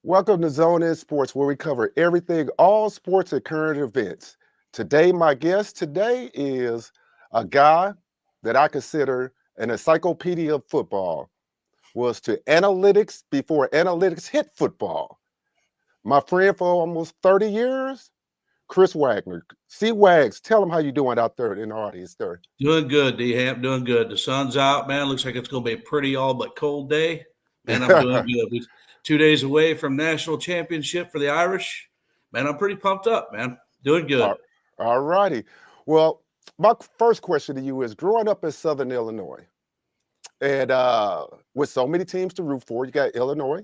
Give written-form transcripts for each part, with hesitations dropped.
Welcome to Zone In Sports, where we cover everything, all sports and current events. Today, my guest today is a guy that I consider an encyclopedia of football. Was to analytics before analytics hit football. My friend for almost 30 years, Chris Wagner. C.Wags, tell him how you doing out there in the audience there. Doing good, D-Hamp. Doing good. The sun's out, man. Looks like it's going to be a pretty all but cold day. Man, I'm doing good. We're 2 days away from national championship for the Irish. Man, I'm pretty pumped up, man. Doing good. All righty. Well, my first question to you is growing up in Southern Illinois, and with so many teams to root for, you got Illinois.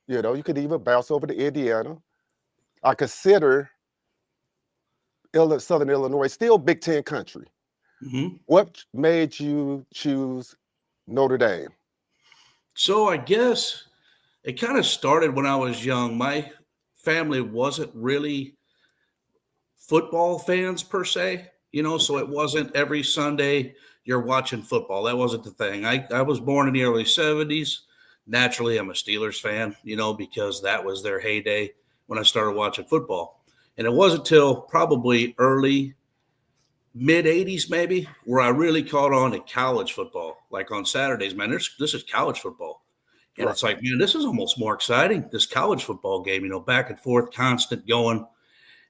You could even bounce over to Indiana. I consider Southern Illinois still Big Ten country. hmm What made you choose Notre Dame? So I guess it kind of started when I was young. My family wasn't really football fans per se, so Okay. it wasn't every Sunday you're watching football. That wasn't the thing. I was born in the early 70s. Naturally, I'm a Steelers fan, because that was their heyday when I started watching football. And it wasn't until probably early mid 80s, maybe, where I really caught on to college football. Like on Saturdays, man, this is college football. And Right. it's like, man, this is almost more exciting, this college football game, back and forth, constant going.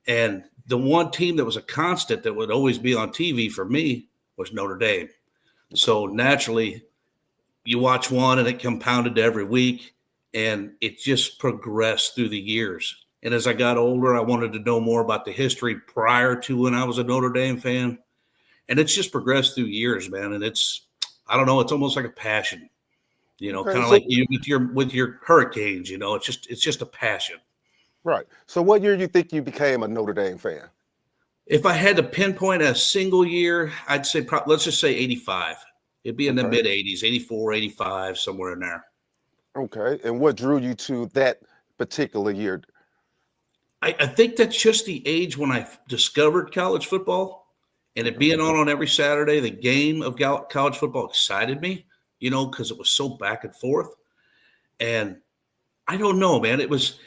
And the one team that was a constant that would always be on TV for me was Notre Dame. Okay. So naturally, you watch one and it compounded to every week, and it just progressed through the years. And as I got older, I wanted to know more about the history prior to when I was a Notre Dame fan. And it's just progressed through years, man. And I don't know, it's almost like a passion, Okay. kind of like So you with your Hurricanes, it's just a passion. right. So what year you think you became a Notre Dame fan? If I had to pinpoint a single year, I'd say let's just say 85. It'd be in the Okay. mid 80s, 84, 85, somewhere in there. Okay. And what drew you to that particular year? I think that's just the age when I discovered college football, and it Okay. being on every Saturday. The game of college football excited me, because it was so back and forth. And I don't know, man. It was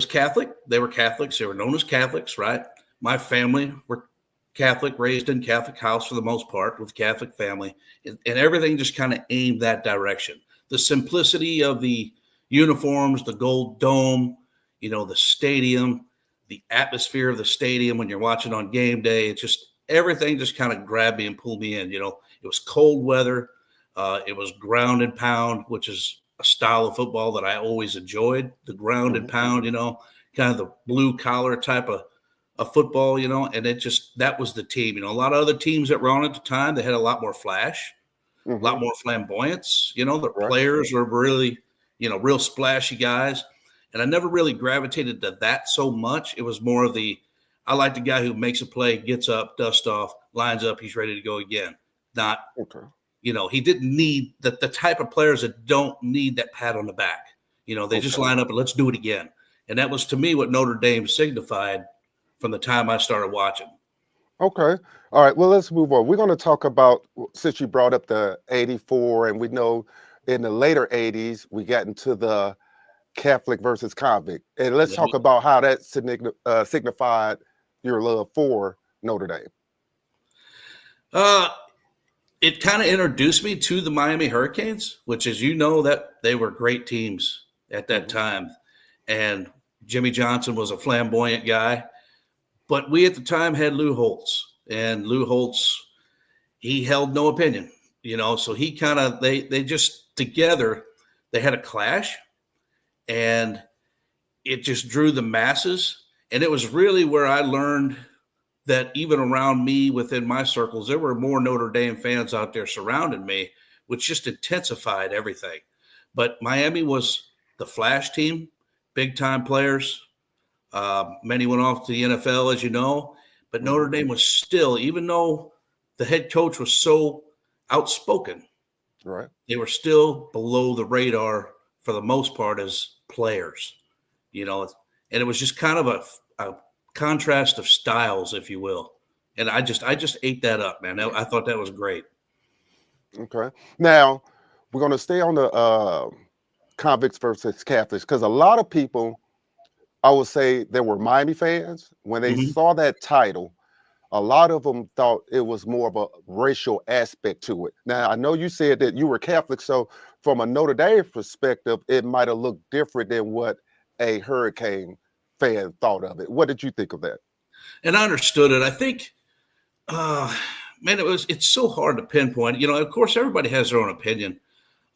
Catholic. They were Catholics. They were known as Catholics, right? My family were Catholic, raised in Catholic house for the most part, with Catholic family, and everything just kind of aimed that direction. The simplicity of the uniforms, the gold dome, the stadium, the atmosphere of the stadium when you're watching on game day. It's just everything just kind of grabbed me and pulled me in. It was cold weather. It was ground and pound, which is a style of football that I always enjoyed. The ground and Mhm. pound, kind of the blue collar type of football, and that was the team. A lot of other teams that were on at the time, they had a lot more flash, a lot Mhm. more flamboyance. The Right. players were really, real splashy guys. And I never really gravitated to that so much. It was more of I like the guy who makes a play, gets up, dust off, lines up, he's ready to go again. Not, Okay. he didn't need the type of players that don't need that pat on the back. They just Okay. line up and let's do it again. And that was to me what Notre Dame signified from the time I started watching. Okay. All right. Well, let's move on. We're going to talk about, since you brought up the 84, and we know in the later 80s, we got into the Catholic versus convict. And let's talk about how that signified your love for Notre Dame. Uh, it kind of introduced me to the Miami Hurricanes, which, as you know, that they were great teams at that Hmm. time. And Jimmy Johnson was a flamboyant guy. But we at the time had Lou Holtz. And Lou Holtz, he held no opinion, so he kind of, they just together, they had a clash, and it just drew the masses. And it was really where I learned that even around me within my circles, there were more Notre Dame fans out there surrounding me, which just intensified everything. But Miami was the flash team, big time players. Many went off to the NFL, as you know. But Notre Hmm. Dame was still, even though the head coach was so outspoken, Right. they were still below the radar for the most part as players, you know, and it was just kind of a contrast of styles, if you will. And I just ate that up, man. I thought that was great. Okay. Now we're going to stay on the convicts versus Catholics? Because a lot of people, I would say, there were Miami fans when they Mhm. saw that title. A lot of them thought it was more of a racial aspect to it. Now, I know you said that you were Catholic, so from a Notre Dame perspective, it might have looked different than what a Hurricane fan thought of it. What did you think of that? And I understood it. I think, uh, man, it's so hard to pinpoint. Of course, everybody has their own opinion.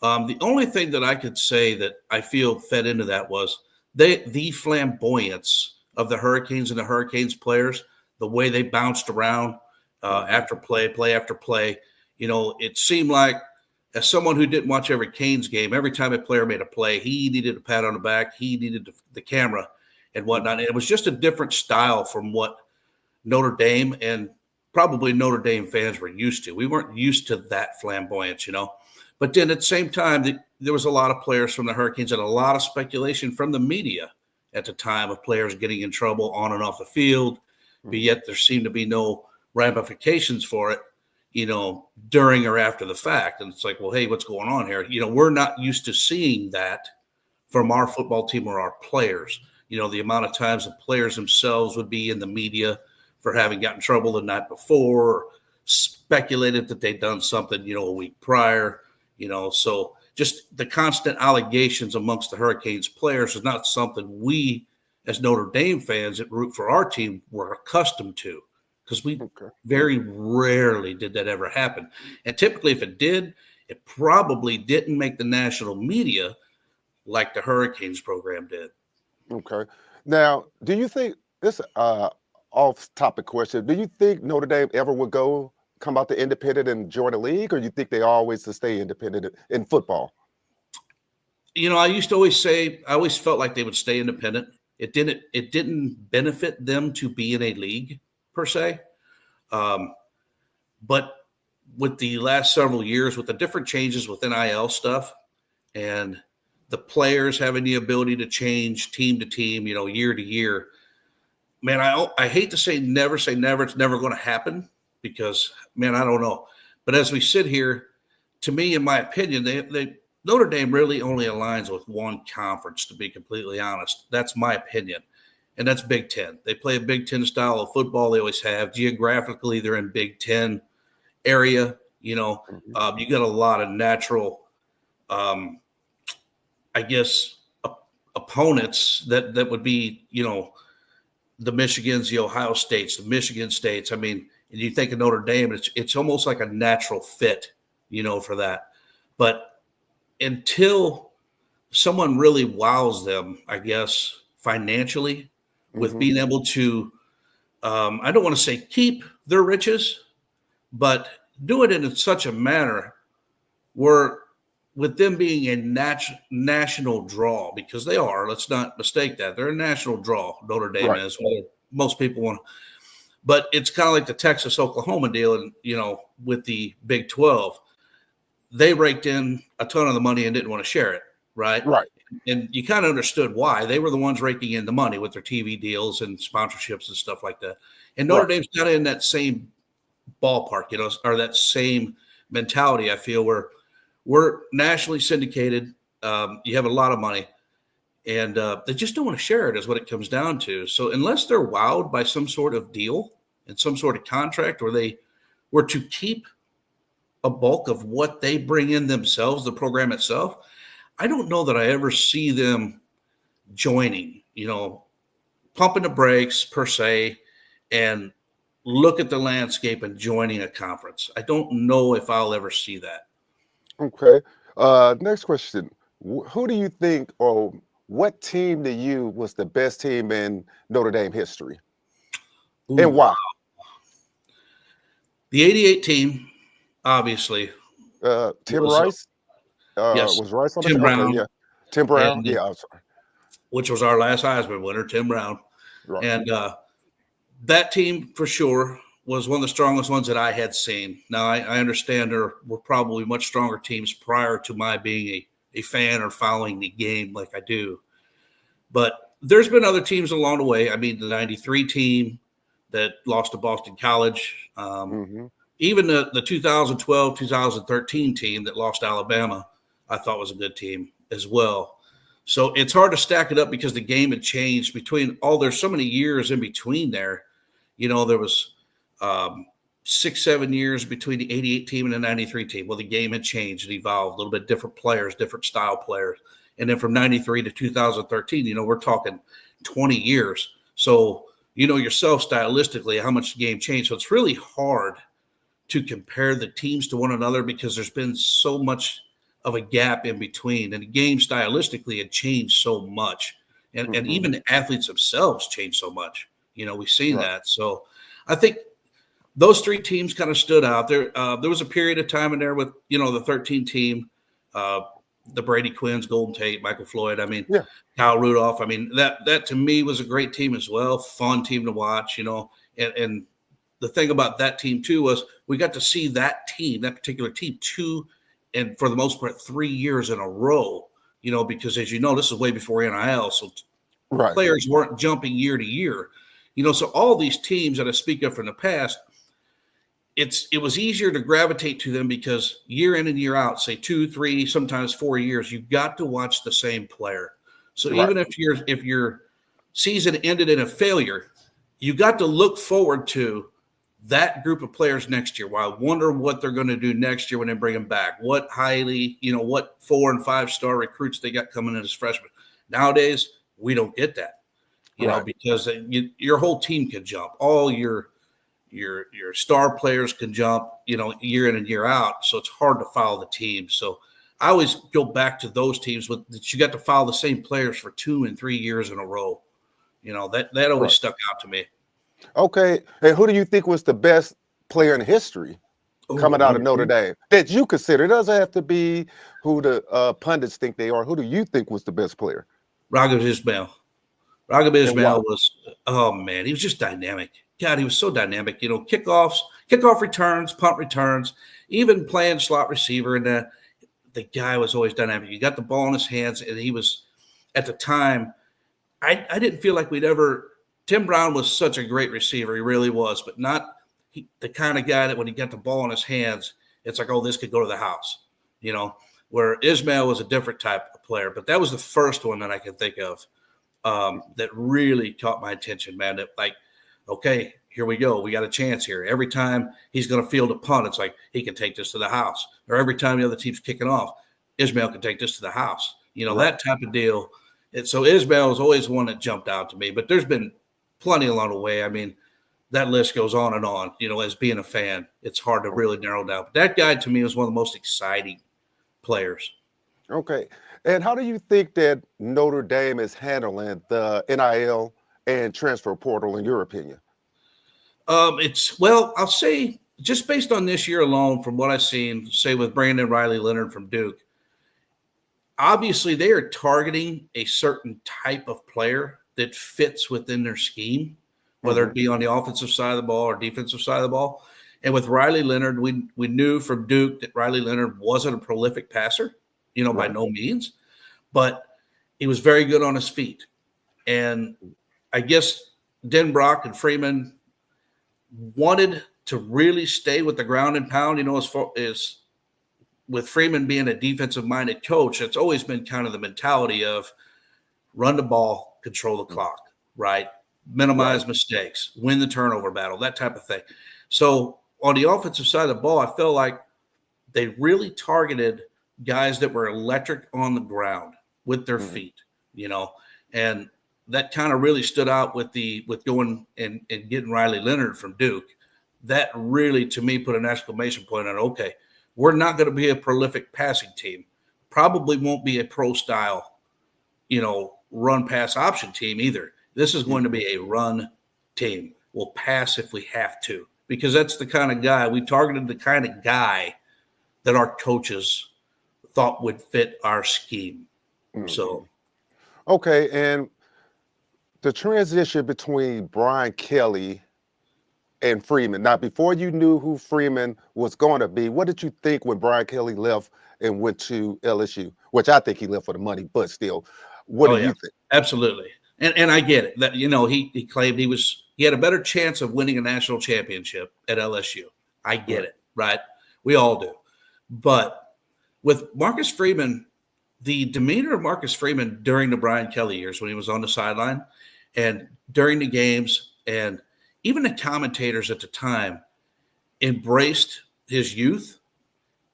The only thing that I could say that I feel fed into that was the flamboyance of the Hurricanes and the Hurricanes players, the way they bounced around Mhm. after play after play. It seemed like, as someone who didn't watch every Canes game, every time a player made a play, he needed a pat on the back, he needed the camera and whatnot. And it was just a different style from what Notre Dame and probably Notre Dame fans were used to. We weren't used to that flamboyance. But then at the same time, there was a lot of players from the Hurricanes and a lot of speculation from the media at the time of players getting in trouble on and off the field, but Mhm. yet there seemed to be no ramifications for it, during or after the fact. And it's like, well, hey, what's going on here? We're not used to seeing that from our football team or our players. The amount of times the players themselves would be in the media for having gotten in trouble the night before, or speculated that they'd done something, a week prior, so just the constant allegations amongst the Hurricanes players is not something we, as Notre Dame fans that root for our team, were accustomed to, because we Okay. very rarely did that ever happen. And typically, if it did, it probably didn't make the national media like the Hurricanes program did. Okay. Now, do you think this off-topic question? Do you think Notre Dame ever would come out to independent and join a league, or you think they always to stay independent in football? I used to always say, I always felt like they would stay independent. It didn't benefit them to be in a league per se. Um, but with the last several years, with the different changes with NIL stuff and the players having the ability to change team to team, year to year, man, I hate to say never say never. It's never going to happen because, man, I don't know. But as we sit here, to me, in my opinion, they Notre Dame really only aligns with one conference. To be completely honest, that's my opinion, and that's Big Ten. They play a Big Ten style of football. They always have. Geographically, they're in Big Ten area. Mhm. You got a lot of natural, um, I guess, opponents that would be, the Michigans, the Ohio States, the Michigan States. I mean, and you think of Notre Dame, it's almost like a natural fit, for that. But until someone really wows them, I guess, financially with Mhm. being able to, I don't want to say keep their riches, but do it in such a manner where, with them being a national draw, because they are, let's not mistake that. They're a national draw, Notre Dame Right. is, whether most people want to. But it's kind of like the Texas Oklahoma deal, and with the Big 12, they raked in a ton of the money and didn't want to share it, right? Right. And you kind of understood why. They were the ones raking in the money with their TV deals and sponsorships and stuff like that. And Notre Right. Dame's kind of in that same ballpark, or that same mentality. I feel where we're nationally syndicated. You have a lot of money, and they just don't want to share it, is what it comes down to. So unless they're wowed by some sort of deal and some sort of contract, or they were to keep a bulk of what they bring in themselves, the program itself, I don't know that I ever see them joining, pumping the brakes per se, and look at the landscape and joining a conference. I don't know if I'll ever see that. Okay. Next question. Who do you think, or what team to you was the best team in Notre Dame history, and Ooh, why? the '88 team, obviously, Tim was Rice. yes, Was Rice on the Tim team? Okay, Brown, yeah. Tim Brown. and Yeah, I'm sorry. which was our last Heisman winner, Tim Brown, Right. and that team for sure was one of the strongest ones that I had seen. Now I understand there were probably much stronger teams prior to my being a fan or following the game like I do, but there's been other teams along the way. I mean, the '93 team that lost to Boston College. Hmm. Even the 2012, 2013 team that lost to Alabama, I thought was a good team as well. So it's hard to stack it up because the game had changed there's so many years in between there. There was 6-7 years between the 88 team and the 93 team. Well, the game had changed and evolved, a little bit different players, different style players. And then from 93 to 2013, we're talking 20 years. So, yourself stylistically, how much the game changed. So it's really hard to compare the teams to one another because there's been so much of a gap in between. And the game stylistically had changed so much. And even the athletes themselves changed so much. We've seen that. So I think those three teams kind of stood out there. There was a period of time in there with, the 13 team, the Brady Quinns, Golden Tate, Michael Floyd. Kyle Rudolph. That to me was a great team as well. Fun team to watch, and the thing about that team too was we got to see that particular team 2, and for the most part 3 years in a row, because as this is way before NIL. So players weren't jumping year to year, so all these teams that I speak of from the past, it was easier to gravitate to them because year in and year out, say 2, 3, sometimes 4 years, you got to watch the same player. So even if your season ended in a failure, you got to look forward to that group of players next year. Well, I wonder what they're going to do next year when they bring them back. What what 4- and 5-star recruits they got coming in as freshmen. Nowadays, we don't get that, because your whole team can jump. All your star players can jump, year in and year out. So it's hard to follow the team. So I always go back to those teams that you got to follow the same players for 2 and 3 years in a row. That always stuck out to me. Okay. And who do you think was the best player in history coming out of Notre Dame that you consider? It doesn't have to be who the pundits think they are. Who do you think was the best player? Raghav Ismail. Raghav Ismail was, oh man, he was just dynamic. God, he was so dynamic. Kickoff returns, punt returns, even playing slot receiver. And the guy was always dynamic. He got the ball in his hands, and he was, at the time, I didn't feel like Tim Brown was such a great receiver. He really was, but not the kind of guy that when he got the ball in his hands, it's like, oh, this could go to the house, where Ismail was a different type of player. But that was the first one that I can think of that really caught my attention, man. That like, okay, here we go. We got a chance here. Every time he's going to field a punt, it's like he can take this to the house. Or every time the other team's kicking off, Ismail can take this to the house. That type of deal. And so Ismail was always one that jumped out to me. But there's been plenty along the way. That list goes on and on. As being a fan, it's hard to really narrow down. But that guy to me was one of the most exciting players. Okay. And how do you think that Notre Dame is handling the NIL and transfer portal, in your opinion? I'll say just based on this year alone, from what I've seen, say with Brandon Riley Leonard from Duke, obviously they are targeting a certain type of player that fits within their scheme, whether it be on the offensive side of the ball or defensive side of the ball. And with Riley Leonard, we knew from Duke that Riley Leonard wasn't a prolific passer, by no means, but he was very good on his feet. And I guess Denbrock and Freeman wanted to really stay with the ground and pound, as far as with Freeman being a defensive-minded coach, it's always been kind of the mentality of run the ball, control the clock, right? Minimize mistakes, win the turnover battle, that type of thing. So on the offensive side of the ball, I felt like they really targeted guys that were electric on the ground with their feet, and that kind of really stood out with going and getting Riley Leonard from Duke. That really, to me, put an exclamation point on, okay, we're not going to be a prolific passing team. Probably won't be a pro-style, run pass option team either. This is going to be a run team. We'll pass if we have to, because that's the kind of guy we targeted, the kind of guy that our coaches thought would fit our scheme. So, okay, and the transition between Brian Kelly and Freeman. Now, before you knew who Freeman was going to be, what did you think when Brian Kelly left and went to LSU? Which I think he left for the money, but still, what do you think? Absolutely. And I get it that, he claimed he had a better chance of winning a national championship at LSU. I get it, right? We all do. But with Marcus Freeman, the demeanor of Marcus Freeman during the Brian Kelly years when he was on the sideline and during the games, and even the commentators at the time embraced his youth,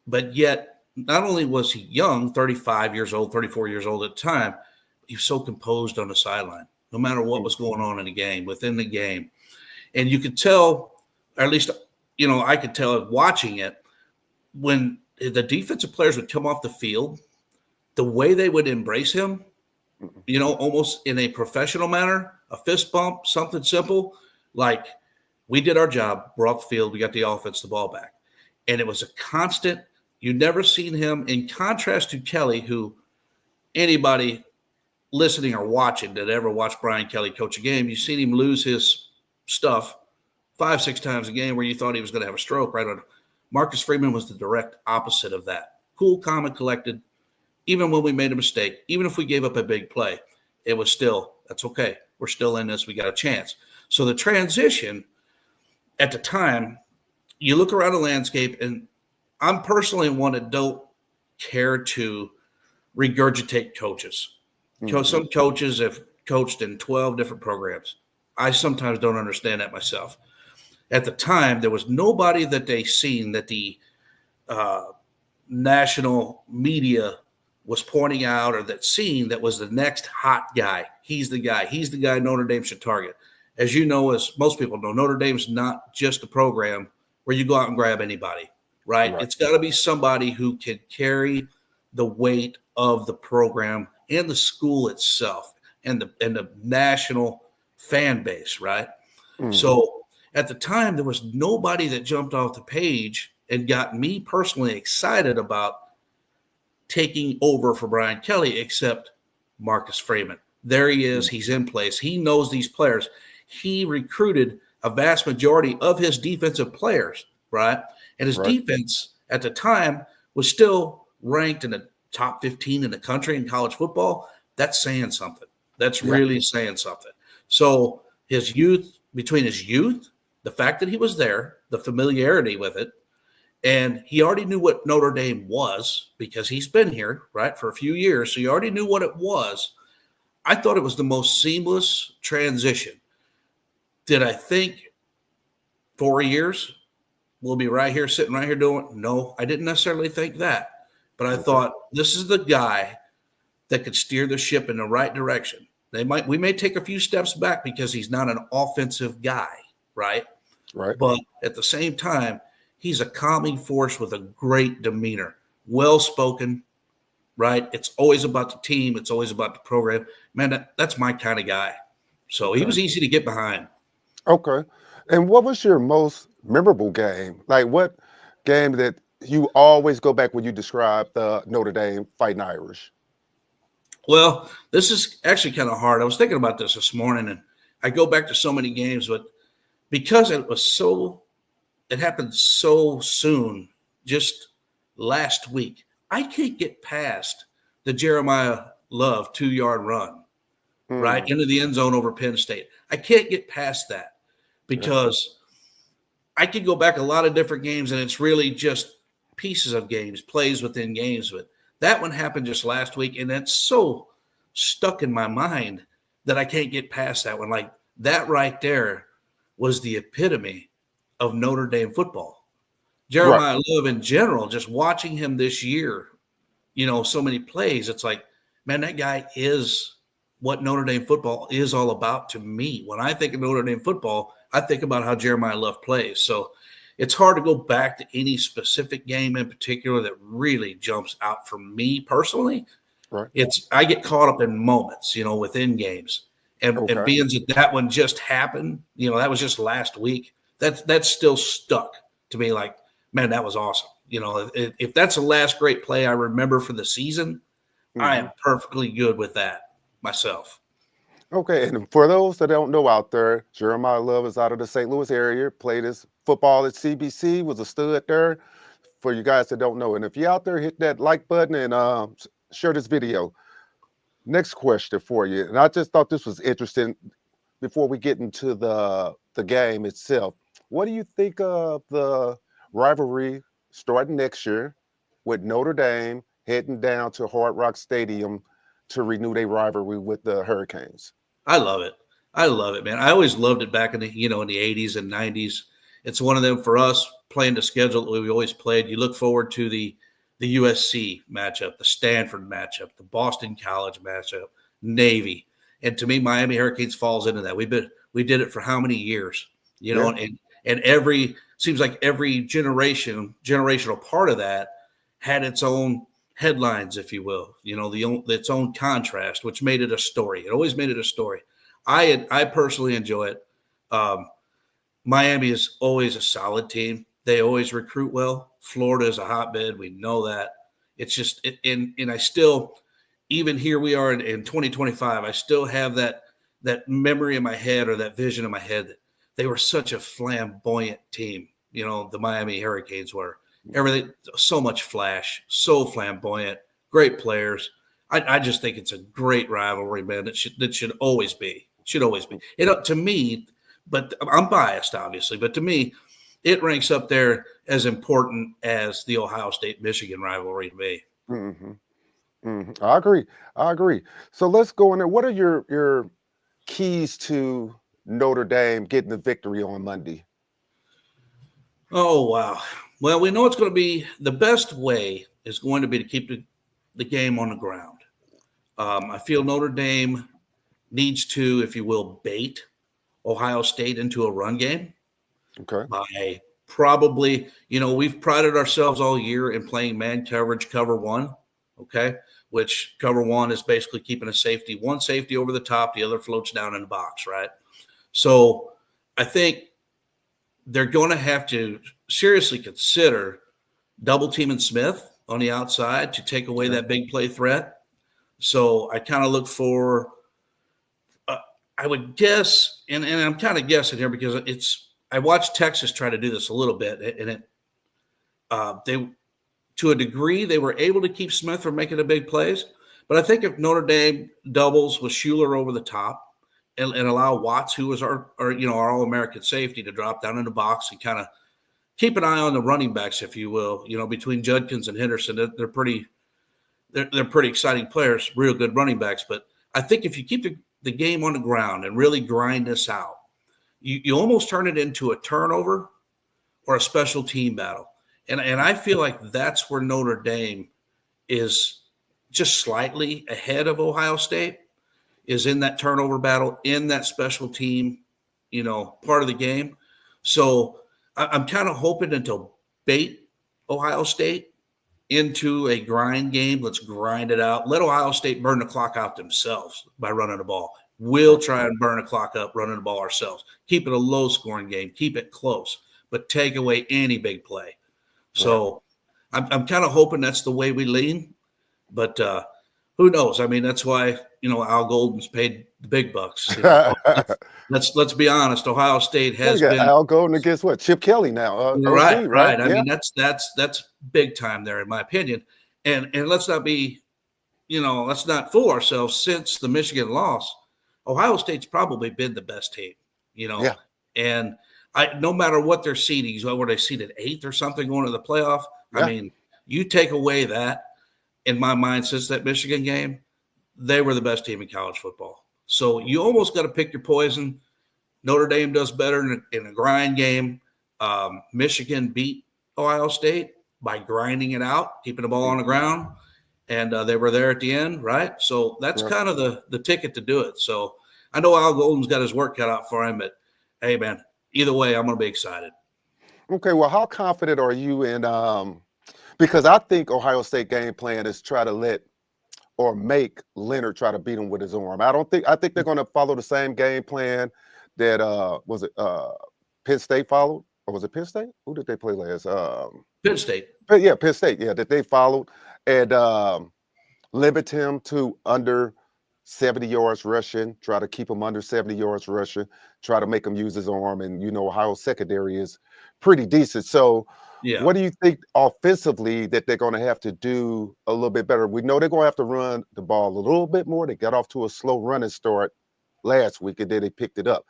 but yet not only was he young, 35 years old, 34 years old at the time, he was so composed on the sideline, no matter what was going on in the game, within the game. And you could tell, or at least, I could tell watching it, when the defensive players would come off the field, the way they would embrace him, almost in a professional manner, a fist bump, something simple, like, we did our job, we're off the field, we got the offense, the ball back. And it was a constant, you never seen him, in contrast to Kelly, who anybody listening or watching that ever watched Brian Kelly coach a game, you've seen him lose his stuff 5-6 times a game where you thought he was going to have a stroke right on. Marcus Freeman was the direct opposite of that. Cool, calm, and collected. Even when we made a mistake, even if we gave up a big play, it was still, that's okay. We're still in this. We got a chance. So the transition at the time, you look around the landscape, and I'm personally one that don't care to regurgitate coaches. Some coaches have coached in 12 different programs. I sometimes don't understand that myself. At the time, there was nobody that they seen that the national media was pointing out, or that seen that was the next hot guy. He's the guy. He's the guy Notre Dame should target. As you know, as most people know, Notre Dame's not just a program where you go out and grab anybody, right? It's got to be somebody who can carry the weight of the program and the school itself and the national fan base, right? So at the time, there was nobody that jumped off the page and got me personally excited about taking over for Brian Kelly, except Marcus Freeman. There he is. He's in place. He knows these players. He recruited a vast majority of his defensive players, right? And his defense at the time was still ranked in the top 15 in the country in college football. That's saying something. That's really saying something. So his youth, between his youth, the fact that he was there, the familiarity with it, and he already knew what Notre Dame was because he's been here, right, for a few years. So he already knew what it was. I thought it was the most seamless transition. Did I think 4 years we'll be right here, sitting right here doing it? No, I didn't necessarily think that. But I thought, this is the guy that could steer the ship in the right direction. We may take a few steps back because he's not an offensive guy, right? But at the same time, he's a calming force with a great demeanor, well-spoken, right? It's always about the team. It's always about the program. Man, that's my kind of guy. So he was easy to get behind. Okay. And what was your most memorable game? Like, what game that you always go back when you describe the Notre Dame Fighting Irish? Well, this is actually kind of hard. I was thinking about this morning, and I go back to so many games, but because it happened so soon, just last week, I can't get past the Jeremiah Love 2-yard run, right, into the end zone over Penn State. I can't get past that because I could go back a lot of different games, and it's really just pieces of games, plays within games. But that one happened just last week, and that's so stuck in my mind that I can't get past that one. Like, that right there was the epitome of Notre Dame football. Jeremiah Love in general, just watching him this year, so many plays, it's like, man, that guy is what Notre Dame football is all about to me. When I think of Notre Dame football, I think about how Jeremiah Love plays. So it's hard to go back to any specific game in particular that really jumps out for me personally. I get caught up in moments, within games. And being that one just happened, that was just last week. That's still stuck to me. Like, man, that was awesome. If that's the last great play I remember for the season, I am perfectly good with that myself. Okay, and for those that don't know out there, Jeremiah Love is out of the St. Louis area, played his football at CBC, was a stud there. For you guys that don't know, and if you're out there, hit that like button and share this video. Next question for you, and I just thought this was interesting before we get into the game itself. What do you think of the rivalry starting next year with Notre Dame heading down to Hard Rock Stadium to renew their rivalry with the Hurricanes. I love it. I love it, man. I always loved it back in the in the 80s and 90s. It's one of them for us playing the schedule that we always played. You look forward to the USC matchup, the Stanford matchup, the Boston College matchup, Navy. And to me, Miami Hurricanes falls into that. We did it for how many years? Yeah. And every seems like every generational part of that had its own headlines, if you will, its own contrast, which made it a story. It always made it a story. I personally enjoy it. Miami is always a solid team. They always recruit well. Florida is a hotbed. We know that. It's just, and I still, even here we are in 2025, I still have that memory in my head or that vision in my head that they were such a flamboyant team. The Miami Hurricanes were. Everything, so much flash, so flamboyant, great players. I just think it's a great rivalry, man. That should always be. Should always be. To me, but I'm biased, obviously, but to me, it ranks up there as important as the Ohio State-Michigan rivalry to me. Mm-hmm. Mm-hmm. I agree. So let's go in there. What are your keys to Notre Dame getting the victory on Monday? Oh, wow. Well, we know it's going to be the best way is going to be to keep the game on the ground. I feel Notre Dame needs to, if you will, bait Ohio State into a run game Okay. by probably, we've prided ourselves all year in playing man coverage cover one, okay, which cover one is basically keeping one safety over the top, the other floats down in the box, right? So I think they're going to have to seriously consider double teaming Smith on the outside to take away that big play threat. So I kind of look for, I would guess, and I'm kind of guessing here because I watched Texas try to do this a little bit, and they, to a degree, they were able to keep Smith from making the big plays. But I think if Notre Dame doubles with Schuler over the top and allow Watts, who was our All-American safety, to drop down in the box and kind of keep an eye on the running backs, if you will, between Judkins and Henderson, they're pretty exciting players, real good running backs. But I think if you keep the game on the ground and really grind this out, you almost turn it into a turnover or a special team battle. And I feel like that's where Notre Dame is just slightly ahead of Ohio State, is in that turnover battle, in that special team, part of the game. So I'm kind of hoping to bait Ohio State into a grind game. Let's grind it out. Let Ohio State burn the clock out themselves by running the ball. We'll try and burn the clock up running the ball ourselves. Keep it a low-scoring game. Keep it close, but take away any big play. So I'm kind of hoping that's the way we lean, but who knows? I mean, that's why Al Golden's paid the big bucks. Let's be honest. Ohio State has been Al Golden against what? Chip Kelly now. right. OC, right? I mean, that's big time there, in my opinion. And let's not be, let's not fool ourselves. Since the Michigan loss, Ohio State's probably been the best team. Yeah. And no matter what their seedings, were they seeded 8th or something going to the playoff? Yeah. I mean, you take away that, in my mind, since that Michigan game, they were the best team in college football. So you almost got to pick your poison. Notre Dame does better in a grind game. Michigan beat Ohio State by grinding it out, keeping the ball on the ground, and they were there at the end, right? So that's kind of the ticket to do it. So I know Al Golden's got his work cut out for him, but hey, man, either way, I'm going to be excited. Okay, well, how confident are you in because I think Ohio State game plan is try to make Leonard try to beat him with his arm. I think they're going to follow the same game plan that was it Penn State followed, or was it Penn State? Who did they play last? Penn State. Yeah, Penn State. Yeah, that they followed and limit him to under 70 yards rushing. Try to keep him under 70 yards rushing. Try to make him use his arm, and Ohio secondary is pretty decent. So. Yeah. What do you think offensively that they're going to have to do a little bit better? We know they're going to have to run the ball a little bit more. They got off to a slow running start last week, and then they picked it up.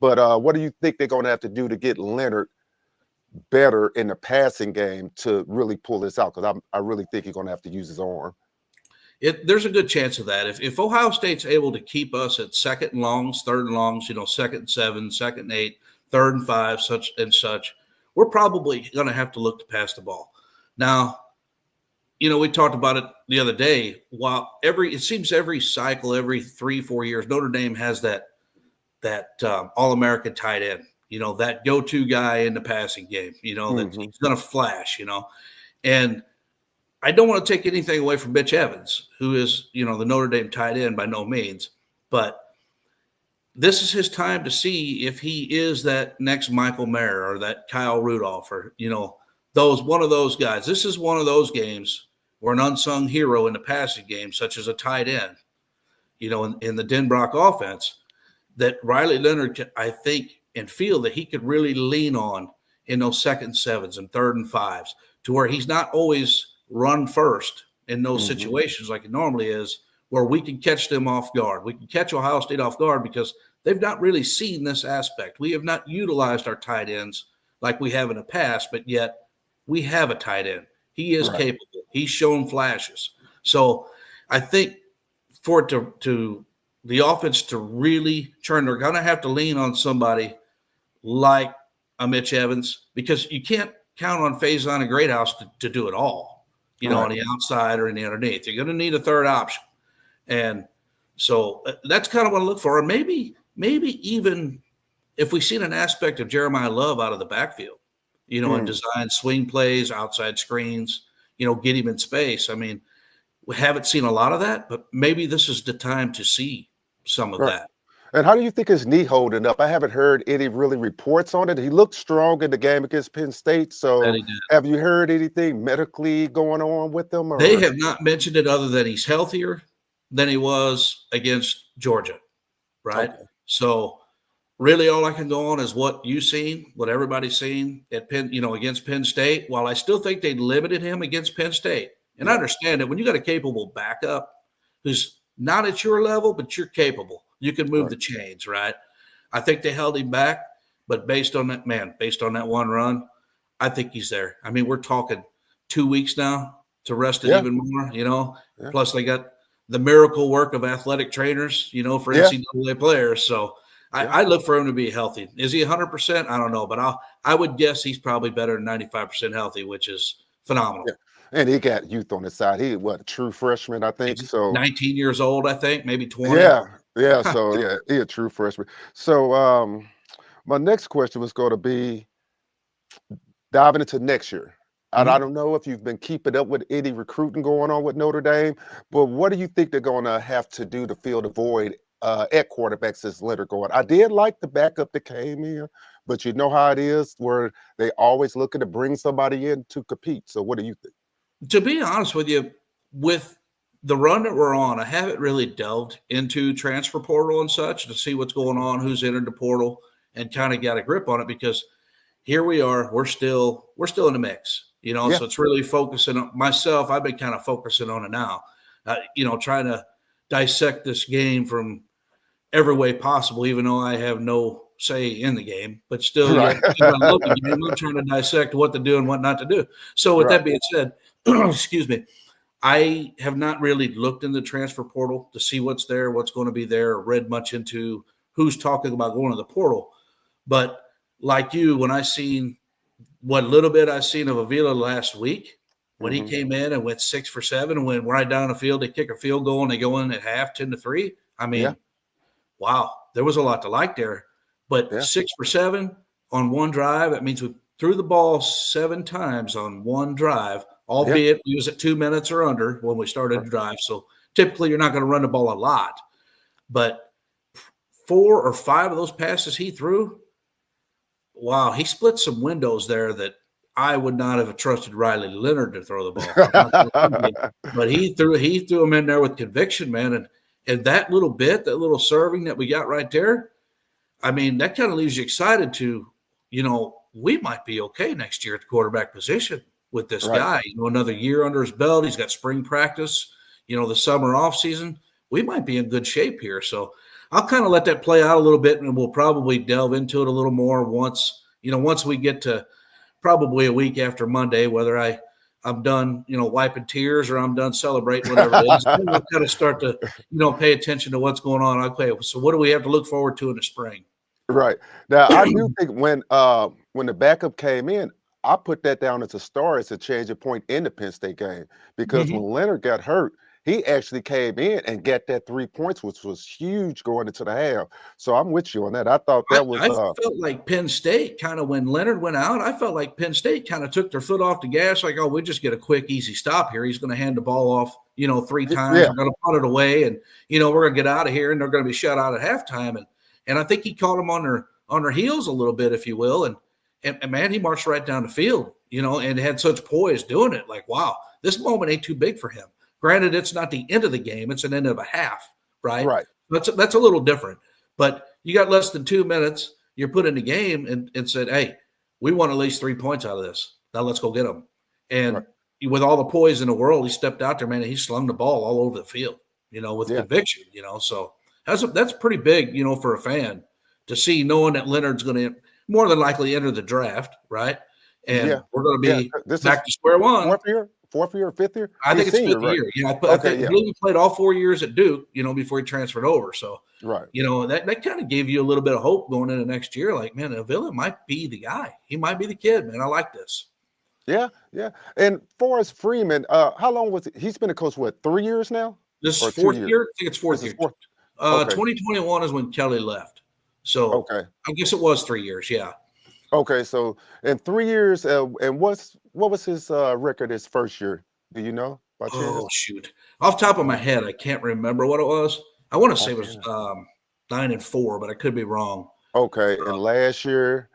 But what do you think they're going to have to do to get Leonard better in the passing game to really pull this out? Because I really think he's going to have to use his arm. There's a good chance of that. If Ohio State's able to keep us at second and longs, third and longs, second and 7, second and 8, third and 5, such and such, we're probably going to have to look to pass the ball. Now, we talked about it the other day. While it seems every cycle, every 3-4 years, Notre Dame has that All-American tight end, that go-to guy in the passing game, that he's going to flash, and I don't want to take anything away from Mitch Evans, who is, the Notre Dame tight end by no means, but this is his time to see if he is that next Michael Mayer or that Kyle Rudolph or, one of those guys. This is one of those games where an unsung hero in the passing game, such as a tight end, in the Denbrock offense, that Riley Leonard, I think, and feel that he could really lean on in those second 7s and third and 5s to where he's not always run first in those situations like it normally is, where we can catch them off guard. We can catch Ohio State off guard because they've not really seen this aspect. We have not utilized our tight ends like we have in the past, but yet we have a tight end. He is capable. He's shown flashes. So I think for it to the offense to really turn, they're going to have to lean on somebody like a Mitch Evans, because you can't count on Faison and Greathouse to do it all, on the outside or in the underneath. You're going to need a third option. And so that's kind of what I look for. And maybe even if we've seen an aspect of Jeremiah Love out of the backfield, and design swing plays, outside screens, get him in space. I mean, we haven't seen a lot of that, but maybe this is the time to see some of that. And how do you think his knee holding up? I haven't heard any really reports on it. He looked strong in the game against Penn State. So have you heard anything medically going on with him? Or? They have not mentioned it other than he's healthier than he was against Georgia, right? Okay. So really all I can go on is what you've seen, what everybody's seen at Penn, against Penn State. While I still think they limited him against Penn State. And I understand that when you got a capable backup who's not at your level, but you're capable, you can move the chains, right? I think they held him back, but based on that one run, I think he's there. I mean, we're talking 2 weeks now to rest it even more, Plus they got the miracle work of athletic trainers, for NCAA players. So I look for him to be healthy. Is he 100%? I don't know, but I would guess he's probably better than 95% healthy, which is phenomenal. Yeah. And he got youth on his side. He a true freshman, I think. So 19 years old, I think, maybe 20. Yeah. So he a true freshman. So my next question was going to be diving into next year. And I don't know if you've been keeping up with any recruiting going on with Notre Dame, but what do you think they're going to have to do to fill the void at quarterback since Leonard going? I did like the backup that came in, but you know how it is where they always looking to bring somebody in to compete. So what do you think? To be honest with you, with the run that we're on, I haven't really delved into transfer portal and such to see what's going on, who's entered the portal, and kind of got a grip on it, because here we are, we're still in the mix, So it's really focusing on myself. I've been kind of focusing on it now, trying to dissect this game from every way possible, even though I have no say in the game, but still, I'm trying to dissect what to do and what not to do. So with that being said, excuse me, I have not really looked in the transfer portal to see what's there, what's going to be there, or read much into who's talking about going to the portal. But like you, when I seen what little bit I seen of Avila last week, when he came in and went 6 for 7 and went right down the field, they kick a field goal and they go in at half 10-3. I mean, wow, there was a lot to like there. But 6 for 7 on one drive, that means we threw the ball 7 times on one drive, albeit we was at 2 minutes or under when we started the drive. So typically you're not going to run the ball a lot. But 4 or 5 of those passes he threw, wow, he split some windows there that I would not have trusted Riley Leonard to throw the ball. But he threw them in there with conviction, man. And that little bit, that little serving that we got right there, I mean, that kind of leaves you excited to, we might be okay next year at the quarterback position with this guy. Another year under his belt. He's got spring practice, the summer off season. We might be in good shape here. So I'll kind of let that play out a little bit, and we'll probably delve into it a little more once we get to probably a week after Monday, whether I'm done, wiping tears or I'm done celebrating, whatever it is. Then we'll kind of start to, pay attention to what's going on. Okay, so what do we have to look forward to in the spring? Right. Now, I do think when the backup came in, I put that down as a star as a change of point in the Penn State game because when Mhm. Leonard got hurt, he actually came in and got that 3 points, which was huge going into the half. So I'm with you on that. I thought I, that was I felt like Penn State kind of when Leonard went out, I felt like Penn State kind of took their foot off the gas, like, oh, we'll just get a quick, easy stop here. He's going to hand the ball off, three times. yeah, We're going to punt it away, and we're going to get out of here, and they're going to be shut out at halftime. And I think he caught them on their heels a little bit, if you will, and man, he marched right down the field, and had such poise doing it. Like, wow, this moment ain't too big for him. Granted, it's not the end of the game; it's an end of a half, right? right. That's a little different. But you got less than 2 minutes. You're put in the game and said, hey, we want at least 3 points out of this. Now let's go get them. And Right. with all the poise in the world, he stepped out there, man, and he slung the ball all over the field, with Yeah. conviction, So that's pretty big, for a fan to see, knowing that Leonard's going to more than likely enter the draft, right? Yeah. And we're going to Yeah. be This is back to square one. fourth year, fifth year. I think He's it's senior, fifth right? year. Yeah, Okay. I Yeah. believe he played all 4 years at Duke, before he transferred over. So, Right. that kind of gave you a little bit of hope going into next year. Like, man, Avila might be the guy. He might be the kid, man. I like this. Yeah. Yeah. And Forrest Freeman, how long was it? He's been a coach, what, 3 years now? This Or 2 fourth years? year, I think it's fourth This is year. fourth. Okay. 2021 is when Kelly left. So Okay. I guess it was 3 years. Yeah. Okay, so in 3 years, and what was his record his first year? Do you know by Oh, chance? shoot. Off the top of my head, I can't remember what it was. I want to say it was Okay. 9-4, but I could be wrong. Okay, and last year,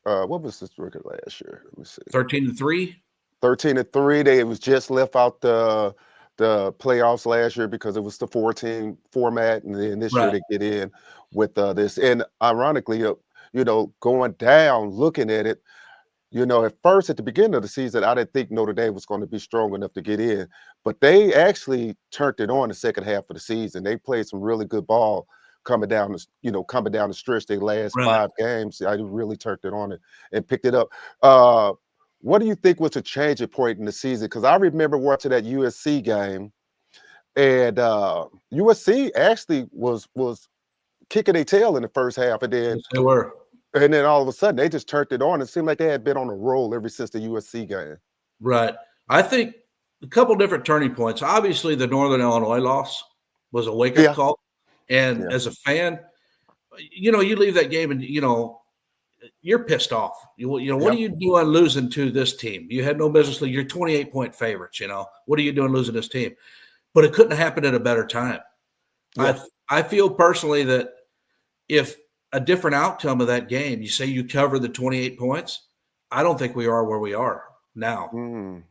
what was his record last year? Let me see. 13-3. 13-3. They was just left out the playoffs last year because it was the 14 format, and then this year Right. they get in with this. And ironically, going down, looking at it. At first, at the beginning of the season, I didn't think Notre Dame was going to be strong enough to get in, but they actually turned it on the second half of the season. They played some really good ball coming down the stretch. They last Right. 5 games, I really turned it on and picked it up. What do you think was a changing point in the season? Because I remember watching that USC game, and USC actually was kicking their tail in the first half, and then Yes, they were. all of a sudden, they just turned it on. It seemed like they had been on a roll ever since the USC game. Right. I think a couple different turning points. Obviously, the Northern Illinois loss was a wake-up Yeah, call. And yeah, as a fan, you leave that game and, you're pissed off. What yeah, are you doing losing to this team? You had no business. You're 28-point favorites. What are you doing losing this team? But it couldn't have happened at a better time. yeah, I feel personally that if a different outcome of that game, you say you cover the 28 points, I don't think we are where we are now. mm,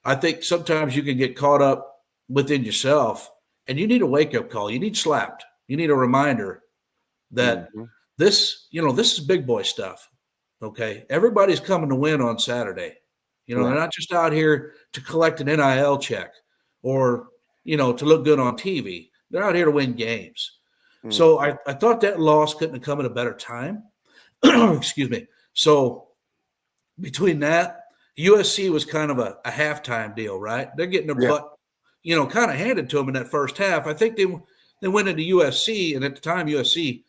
I think sometimes you can get caught up within yourself and you need a wake-up call. You need slapped. You need a reminder that mhm, this is big boy stuff. Okay. Everybody's coming to win on Saturday. They're right, not just out here to collect an NIL check or, to look good on TV. They're out here to win games. So mhm, I thought that loss couldn't have come at a better time. Excuse me. So between that, USC was kind of a halftime deal, right? They're getting their yeah, butt, kind of handed to them in that first half. I think they went into USC, and at the time, USC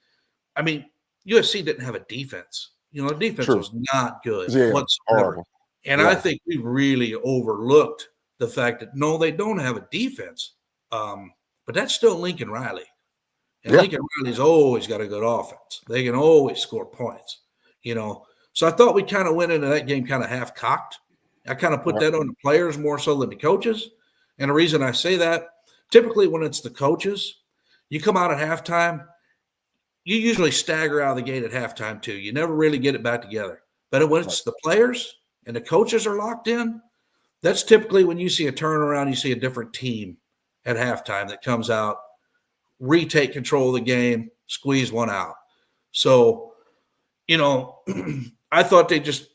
didn't have a defense. The defense true, was not good yeah, whatsoever. horrible, And I yeah, think we really overlooked the fact that, no, they don't have a defense. But that's still Lincoln Riley. And yeah, Lincoln Riley's always got a good offense. They can always score points. So I thought we kind of went into that game kind of half cocked. I kind of put right, that on the players more so than the coaches. And the reason I say that, typically when it's the coaches, you come out at halftime, you usually stagger out of the gate at halftime too. You never really get it back together. But when right, it's the players and the coaches are locked in, that's typically when you see a turnaround, you see a different team at halftime that comes out, retake control of the game, squeeze one out. So, I thought they just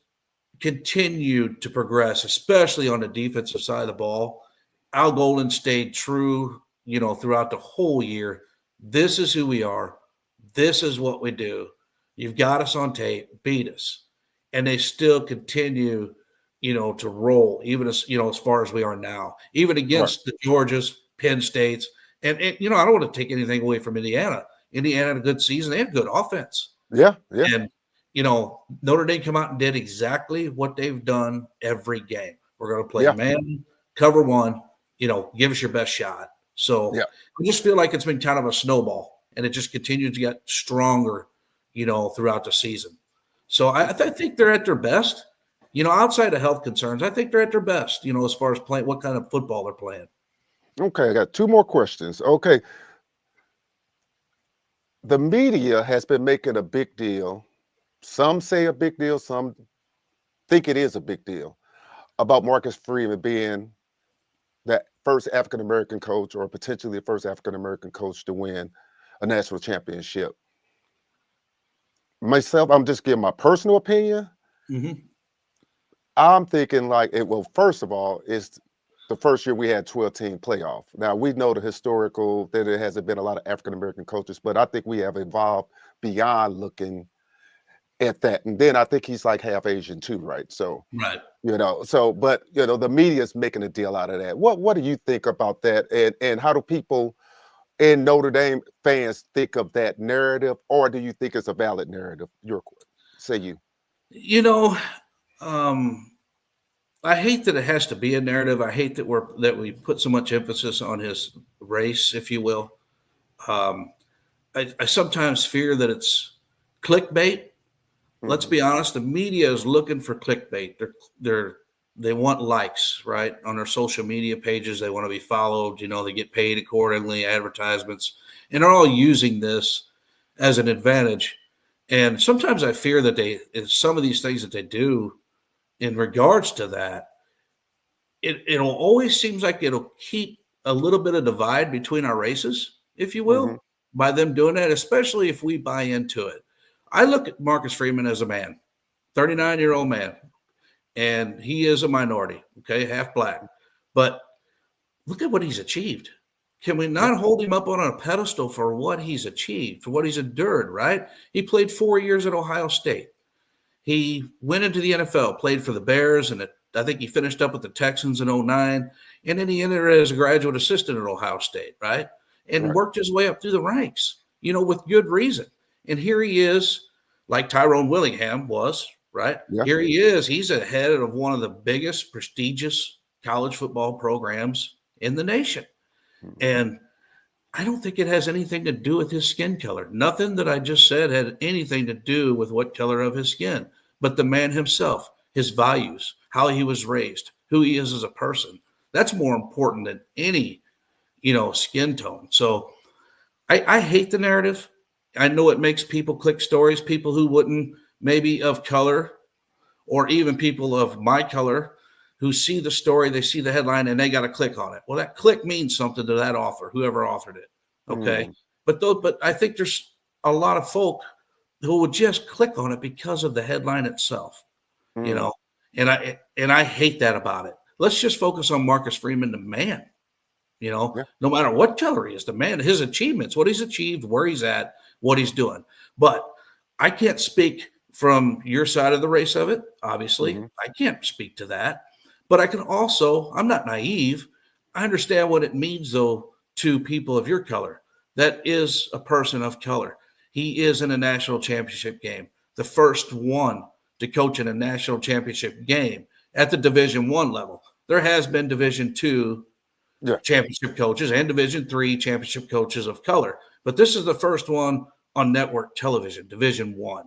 continued to progress, especially on the defensive side of the ball. Al Golden stayed true, throughout the whole year. This is who we are. This is what we do. You've got us on tape. Beat us. and they still continue, to roll, even as far as we are now, even Right. against the Georgias, Penn States. And I don't want to take anything away from Indiana. Indiana had a good season. They had good offense. Yeah. Yeah. And, Notre Dame come out and did exactly what they've done every game. We're going to play Yeah. man, cover one, give us your best shot. So Yeah. I just feel like it's been kind of a snowball, and it just continues to get stronger, throughout the season. So I think they're at their best. Outside of health concerns, I think they're at their best, as far as playing what kind of football they're playing. Okay. I got two more questions. Okay. The media has been making a big deal. Some say a big deal, some think it is a big deal about Marcus Freeman being that first African American coach or potentially the first African American coach to win a national championship. Myself, I'm just giving my personal opinion. Mm-hmm. I'm thinking like it. Well, first of all, it's the first year we had 12-team playoff. Now we know the historical that it hasn't been a lot of African American coaches, but I think we have evolved beyond looking at that. And then I think he's like half Asian too, right? So Right. but the media is making a deal out of that. What do you think about that? And how do people in Notre Dame fans think of that narrative, or do you think it's a valid narrative? Say you. You know, um, I hate that it has to be a narrative. I hate that we put so much emphasis on his race, if you will. Um, I sometimes fear that it's clickbait. Let's Mhm. be honest, the media is looking for clickbait. They want likes, right? On their social media pages, they want to be followed, they get paid accordingly, advertisements, and they're all using this as an advantage. And sometimes I fear that some of these things that they do in regards to that, it'll always seems like it'll keep a little bit of divide between our races, if you Mhm. will, by them doing that, especially if we buy into it. I look at Marcus Freeman as a man, 39-year-old man, and he is a minority, okay, half black. But look at what he's achieved. Can we Yeah. not hold him up on a pedestal for what he's achieved, for what he's endured, right? He played 4 years at Ohio State. He went into the NFL, played for the Bears, and I think he finished up with the Texans in '09. And then he entered as a graduate assistant at Ohio State, right? And Right. worked his way up through the ranks, with good reason. And here he is, like Tyrone Willingham was, right? Yeah. Here he is. He's ahead of one of the biggest prestigious college football programs in the nation. Mhm. And I don't think it has anything to do with his skin color. Nothing that I just said had anything to do with what color of his skin, but the man himself, his values, how he was raised, who he is as a person. That's more important than any, skin tone. So I hate the narrative. I know it makes people click stories, people who wouldn't maybe of color or even people of my color who see the story, they see the headline, and they got to click on it. Well, that click means something to that author, whoever authored it. Okay, Mhm. but I think there's a lot of folk who would just click on it because of the headline itself. You Mhm. know, and I hate that about it. Let's just focus on Marcus Freeman, the man. Yeah. No matter what color he is, the man, his achievements, what he's achieved, where he's at, what he's doing. But I can't speak from your side of the race of it. Obviously, Mhm. I can't speak to that. But I can also, I'm not naive. I understand what it means, though, to people of your color. That is a person of color. He is in a national championship game, the first one to coach in a national championship game at the Division I level. There has been Division II Yeah. championship coaches and Division III championship coaches of color. But this is the first one on network television, Division I.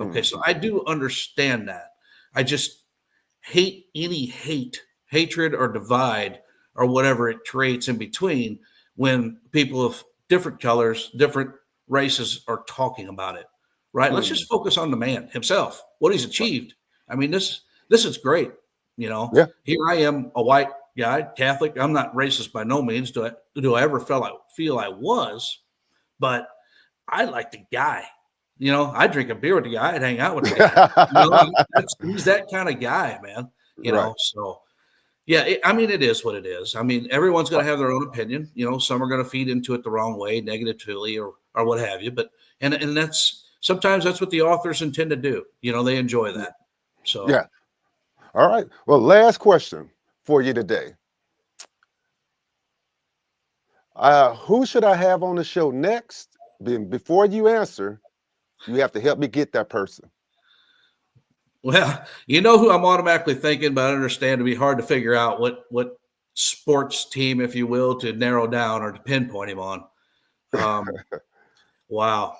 Okay, so Mhm. I do understand that. I just hate any hatred or divide or whatever it creates in between when people of different colors, different races are talking about it. Right? Let's Mhm. just focus on the man himself, what he's Right. achieved. I mean, this is great. Yeah. Here I am, a white guy, Catholic. I'm not racist by no means. Do I ever feel I was? But I like the guy. I drink a beer with the guy. I'd hang out with the guy. He's that kind of guy, man. Right. So yeah. I mean, it is what it is. I mean, everyone's going Right. to have their own opinion. Some are going to feed into it the wrong way, negatively, or what have you. But and that's sometimes that's what the authors intend to do. They enjoy Yeah. that. So, Yeah. All right. Well, last question for you today. Who should I have on the show next? Before you answer, you have to help me get that person. well, you know who I'm automatically thinking, but I understand it'd be hard to figure out what sports team, if you will, to narrow down or to pinpoint him on. Um, wow.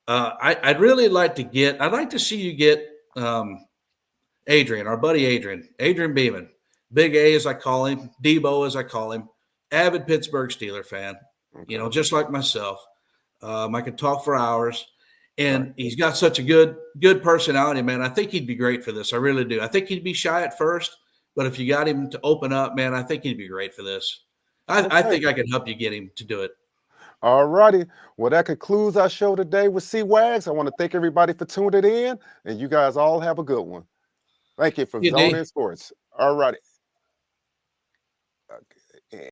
I'd really like to get. I'd like to see you get Adrian, our buddy Adrian Beeman, Big A as I call him, Debo as I call him, avid Pittsburgh Steeler fan. You know, Okay. just like myself. I could talk for hours, Right. and he's got such a good personality, man. I think he'd be great for this. I really do. I think he'd be shy at first, but if you got him to open up, man, I think he'd be great for this. I Okay. think I could help you get him to do it. All righty. Well, that concludes our show today with C.Wags. I want to thank everybody for tuning in, and you guys all have a good one. Thank you for You Zone D. In Sports. All righty.